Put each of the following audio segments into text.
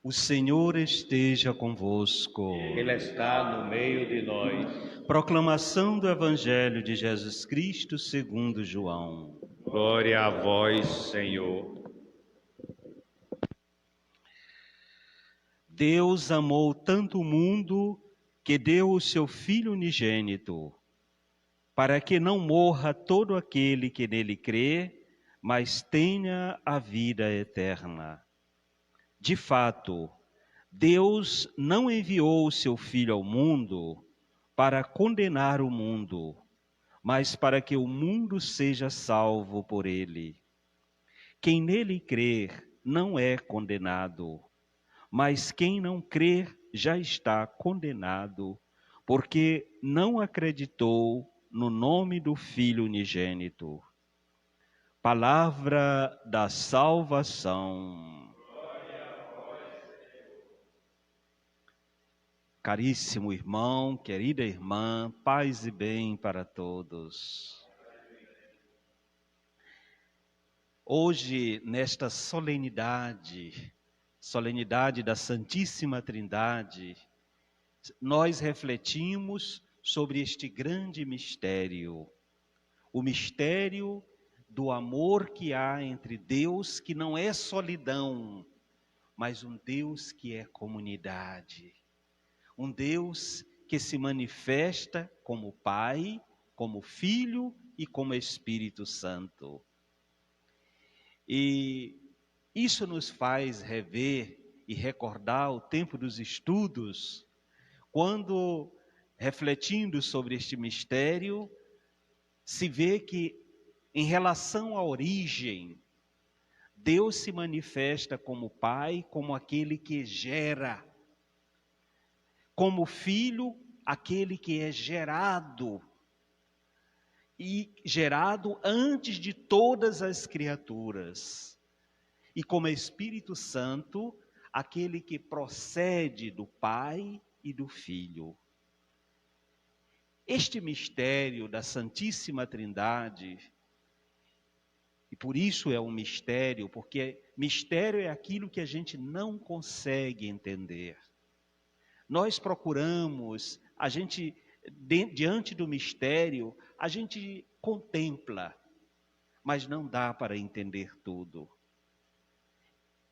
O Senhor esteja convosco. Ele está no meio de nós. Proclamação do Evangelho de Jesus Cristo segundo João. Glória a vós, Senhor. Deus amou tanto o mundo que deu o seu Filho unigênito, para que não morra todo aquele que nele crê, mas tenha a vida eterna. De fato, Deus não enviou o seu Filho ao mundo para condenar o mundo, mas para que o mundo seja salvo por ele. Quem nele crer não é condenado, mas quem não crer já está condenado, porque não acreditou no nome do Filho unigênito. Palavra da salvação. Caríssimo irmão, querida irmã, paz e bem para todos. Hoje, nesta solenidade da Santíssima Trindade, nós refletimos sobre este grande mistério, o mistério do amor que há entre Deus, que não é solidão, mas um Deus que é comunidade. Um Deus que se manifesta como Pai, como Filho e como Espírito Santo. E isso nos faz rever e recordar o tempo dos estudos, quando, refletindo sobre este mistério, se vê que, em relação à origem, Deus se manifesta como Pai, como aquele que gera, como Filho, aquele que é gerado, e gerado antes de todas as criaturas. E como Espírito Santo, aquele que procede do Pai e do Filho. Este mistério da Santíssima Trindade, e por isso é um mistério, porque mistério é aquilo que a gente não consegue entender. Nós procuramos, diante do mistério, a gente contempla, mas não dá para entender tudo.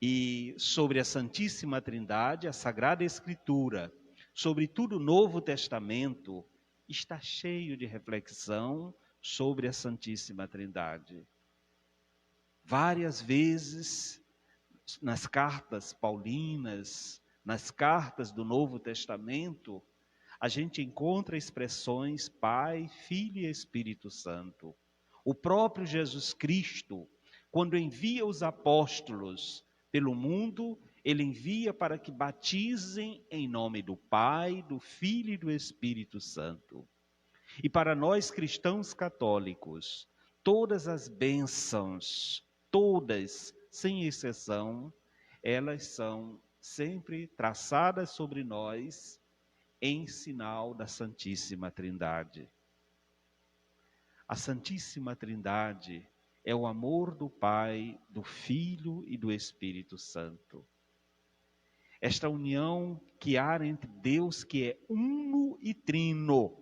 E sobre a Santíssima Trindade, a Sagrada Escritura, sobretudo o Novo Testamento, está cheio de reflexão sobre a Santíssima Trindade. Várias vezes, nas cartas paulinas, nas cartas do Novo Testamento, a gente encontra expressões Pai, Filho e Espírito Santo. O próprio Jesus Cristo, quando envia os apóstolos pelo mundo, ele envia para que batizem em nome do Pai, do Filho e do Espírito Santo. E para nós cristãos católicos, todas as bênçãos, todas, sem exceção, elas são sempre traçadas sobre nós em sinal da Santíssima Trindade. A Santíssima Trindade é o amor do Pai, do Filho e do Espírito Santo. Esta união que há entre Deus, que é uno e trino.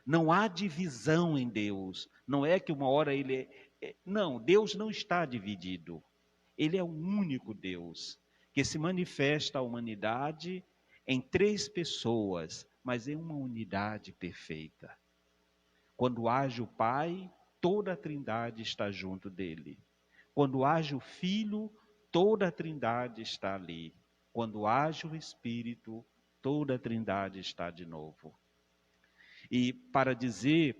Não há divisão em Deus. Não é que uma hora ele é... Não, Deus não está dividido. Ele é o único Deus que se manifesta à humanidade em três pessoas, mas em uma unidade perfeita. Quando age o Pai, toda a Trindade está junto dele. Quando age o Filho, toda a Trindade está ali. Quando age o Espírito, toda a Trindade está de novo. E para dizer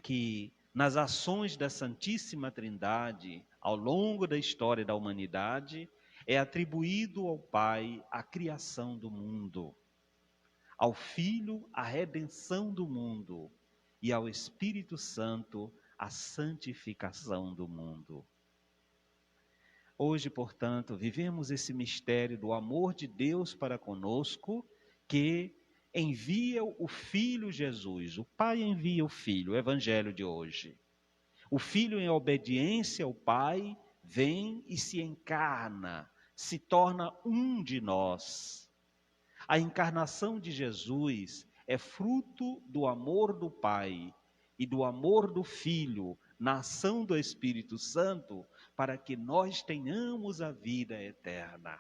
que nas ações da Santíssima Trindade, ao longo da história da humanidade, é atribuído ao Pai a criação do mundo, ao Filho a redenção do mundo e ao Espírito Santo a santificação do mundo. Hoje, portanto, vivemos esse mistério do amor de Deus para conosco, que envia o Filho Jesus. O Pai envia o Filho, o Evangelho de hoje. O Filho, em obediência ao Pai, vem e se encarna, se torna um de nós. A encarnação de Jesus é fruto do amor do Pai e do amor do Filho na ação do Espírito Santo para que nós tenhamos a vida eterna.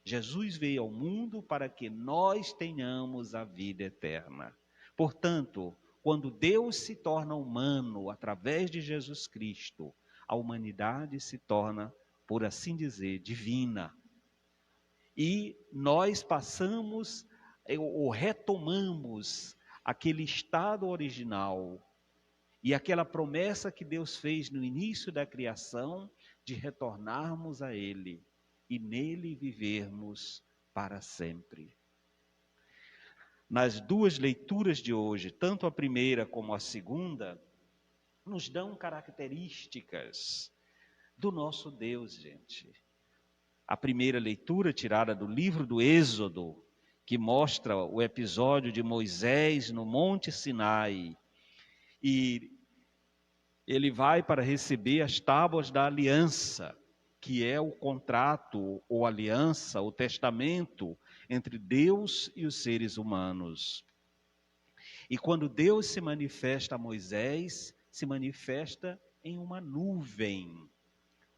Jesus veio ao mundo para que nós tenhamos a vida eterna. Portanto, quando Deus se torna humano através de Jesus Cristo, a humanidade se torna, por assim dizer, divina. E nós passamos ou retomamos aquele estado original e aquela promessa que Deus fez no início da criação de retornarmos a Ele e nele vivermos para sempre. Nas duas leituras de hoje, tanto a primeira como a segunda, nos dão características do nosso Deus, gente. A primeira leitura, tirada do livro do Êxodo, que mostra o episódio de Moisés no Monte Sinai, e ele vai para receber as tábuas da aliança, que é o contrato ou aliança, o testamento entre Deus e os seres humanos. E quando Deus se manifesta a Moisés, se manifesta em uma nuvem.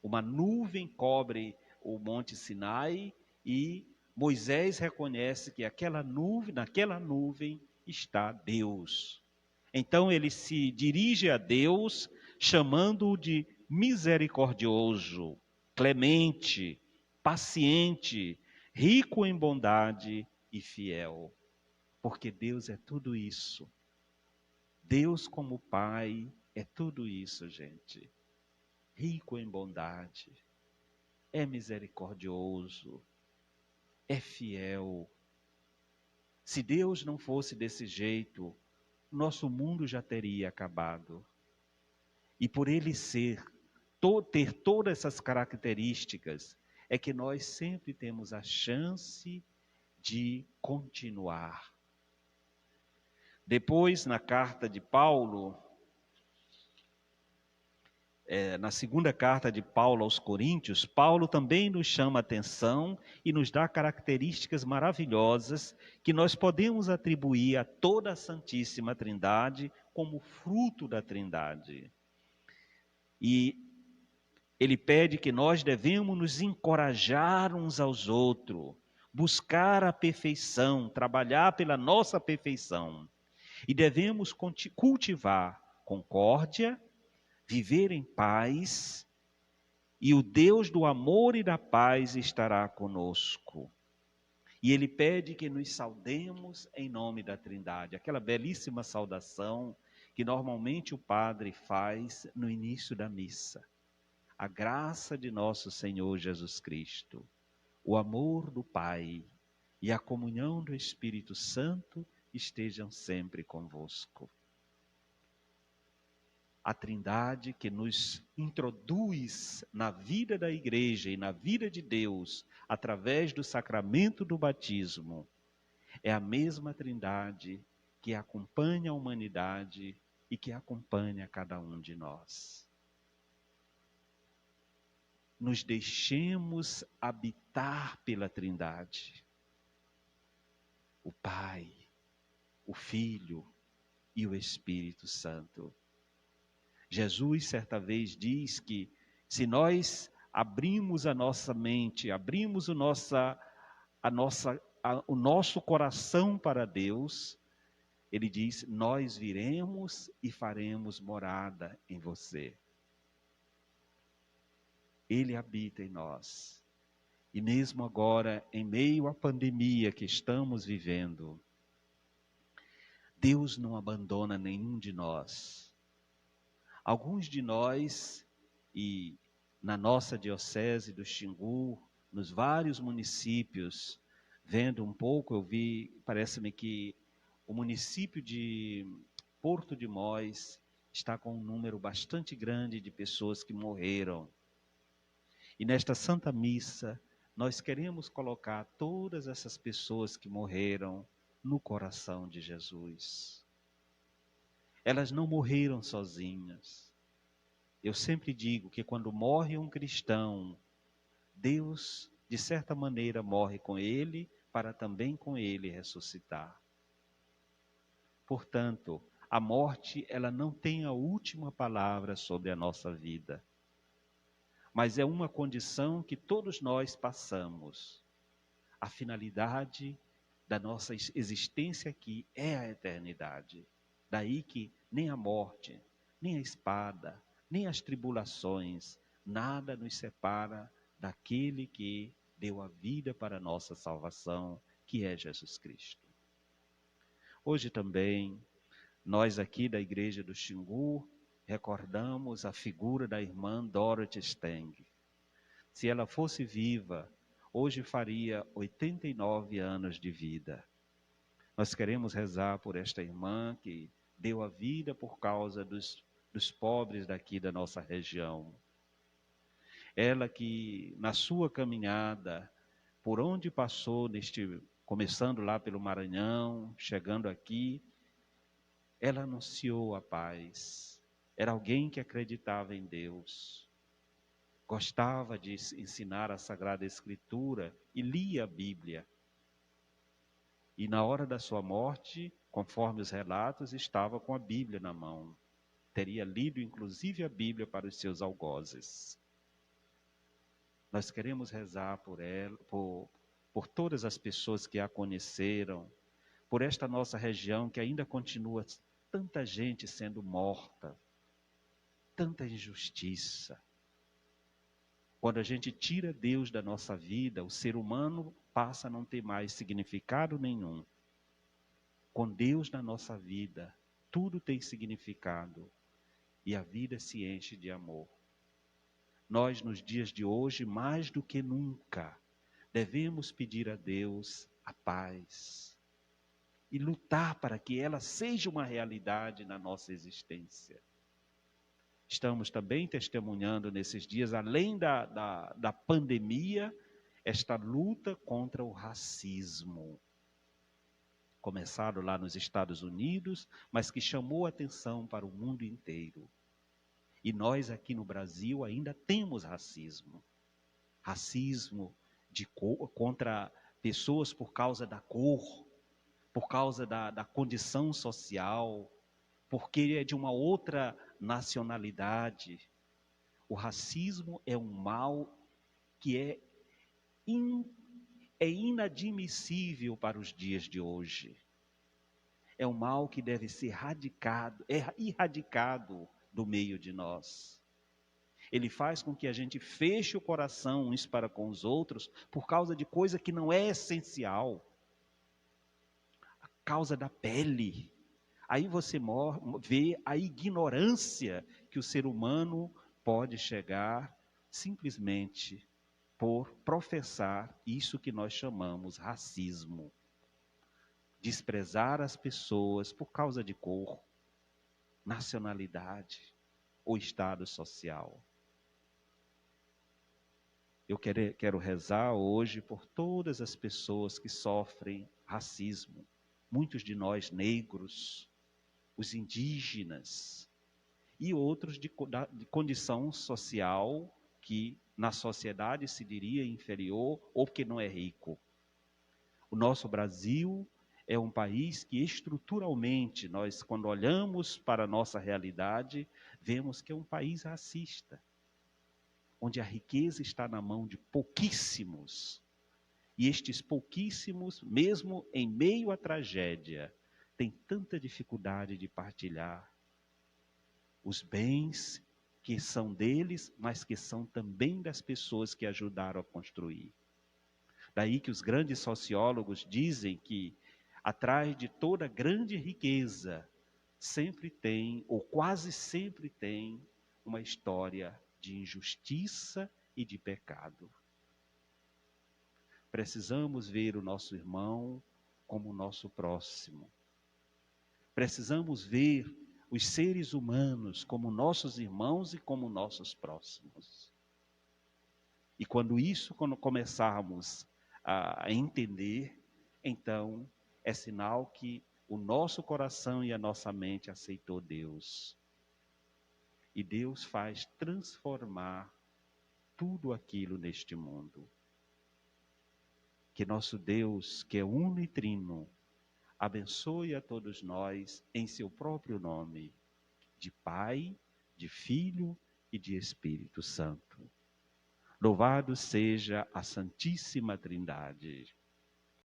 Uma nuvem cobre o Monte Sinai e Moisés reconhece que naquela nuvem está Deus. Então ele se dirige a Deus, chamando-o de misericordioso, clemente, paciente, rico em bondade e fiel. Porque Deus é tudo isso. Deus como Pai é tudo isso, gente. Rico em bondade, é misericordioso, é fiel. Se Deus não fosse desse jeito, nosso mundo já teria acabado. E por ele ter todas essas características, é que nós sempre temos a chance de continuar. Depois, na carta de Paulo, na segunda carta de Paulo aos Coríntios, Paulo também nos chama a atenção e nos dá características maravilhosas que nós podemos atribuir a toda a Santíssima Trindade como fruto da Trindade. E ele pede que nós devemos nos encorajar uns aos outros, buscar a perfeição, trabalhar pela nossa perfeição. E devemos cultivar concórdia, viver em paz, e o Deus do amor e da paz estará conosco. E ele pede que nos saudemos em nome da Trindade, aquela belíssima saudação que normalmente o padre faz no início da missa. A graça de nosso Senhor Jesus Cristo, o amor do Pai e a comunhão do Espírito Santo estejam sempre convosco. A Trindade que nos introduz na vida da igreja e na vida de Deus através do sacramento do batismo é a mesma Trindade que acompanha a humanidade e que acompanha cada um de nós. Nos deixemos habitar pela Trindade, o Pai, o Filho e o Espírito Santo. Jesus certa vez diz que se nós abrimos a nossa mente, abrimos o nosso coração para Deus, ele diz, nós viremos e faremos morada em você. Ele habita em nós. E mesmo agora, em meio à pandemia que estamos vivendo, Deus não abandona nenhum de nós. Alguns de nós, e na nossa diocese do Xingu, nos vários municípios, vendo um pouco, eu vi, parece-me que o município de Porto de Mós está com um número bastante grande de pessoas que morreram. E nesta Santa Missa, nós queremos colocar todas essas pessoas que morreram no coração de Jesus. Elas não morreram sozinhas. Eu sempre digo que quando morre um cristão, Deus, de certa maneira morre com ele, para também com ele ressuscitar. Portanto, a morte, ela não tem a última palavra sobre a nossa vida, mas é uma condição que todos nós passamos. A finalidade da nossa existência aqui é a eternidade. Daí que nem a morte, nem a espada, nem as tribulações, nada nos separa daquele que deu a vida para a nossa salvação, que é Jesus Cristo. Hoje também, nós aqui da Igreja do Xingu, recordamos a figura da irmã Dorothy Steng. Se ela fosse viva, hoje faria 89 anos de vida. Nós queremos rezar por esta irmã que deu a vida por causa dos pobres daqui da nossa região. Ela que, na sua caminhada, por onde passou, começando lá pelo Maranhão, chegando aqui, ela anunciou a paz. Era alguém que acreditava em Deus. Gostava de ensinar a Sagrada Escritura e lia a Bíblia. E na hora da sua morte, conforme os relatos, estava com a Bíblia na mão. Teria lido inclusive a Bíblia para os seus algozes. Nós queremos rezar por ela, por todas as pessoas que a conheceram, por esta nossa região que ainda continua tanta gente sendo morta, tanta injustiça. Quando a gente tira Deus da nossa vida, o ser humano passa a não ter mais significado nenhum. Com Deus na nossa vida, tudo tem significado e a vida se enche de amor. Nós, nos dias de hoje, mais do que nunca, devemos pedir a Deus a paz e lutar para que ela seja uma realidade na nossa existência. Estamos também testemunhando nesses dias, além da pandemia, esta luta contra o racismo. Começado lá nos Estados Unidos, mas que chamou atenção para o mundo inteiro. E nós aqui no Brasil ainda temos racismo. Racismo contra pessoas por causa da cor, por causa da condição social, porque é de uma outra nacionalidade. O racismo é um mal que é inadmissível para os dias de hoje. É um mal que deve ser erradicado do meio de nós. Ele faz com que a gente feche o coração uns para com os outros por causa de coisa que não é essencial. A causa da pele. Aí você vê a ignorância que o ser humano pode chegar simplesmente por professar isso que nós chamamos racismo. Desprezar as pessoas por causa de cor, nacionalidade ou estado social. Eu quero rezar hoje por todas as pessoas que sofrem racismo. Muitos de nós negros, os indígenas e outros de condição social que na sociedade se diria inferior ou que não é rico. O nosso Brasil é um país que estruturalmente, nós quando olhamos para a nossa realidade, vemos que é um país racista, onde a riqueza está na mão de pouquíssimos. E estes pouquíssimos, mesmo em meio à tragédia, têm tanta dificuldade de partilhar os bens que são deles, mas que são também das pessoas que ajudaram a construir. Daí que os grandes sociólogos dizem que atrás de toda grande riqueza, sempre tem, ou quase sempre tem, uma história de injustiça e de pecado. Precisamos ver o nosso irmão como o nosso próximo. Precisamos ver os seres humanos como nossos irmãos e como nossos próximos. E quando começarmos a entender, então é sinal que o nosso coração e a nossa mente aceitou Deus. E Deus faz transformar tudo aquilo neste mundo. Que nosso Deus, que é uno e trino, abençoe a todos nós em seu próprio nome, de Pai, de Filho e de Espírito Santo. Louvado seja a Santíssima Trindade.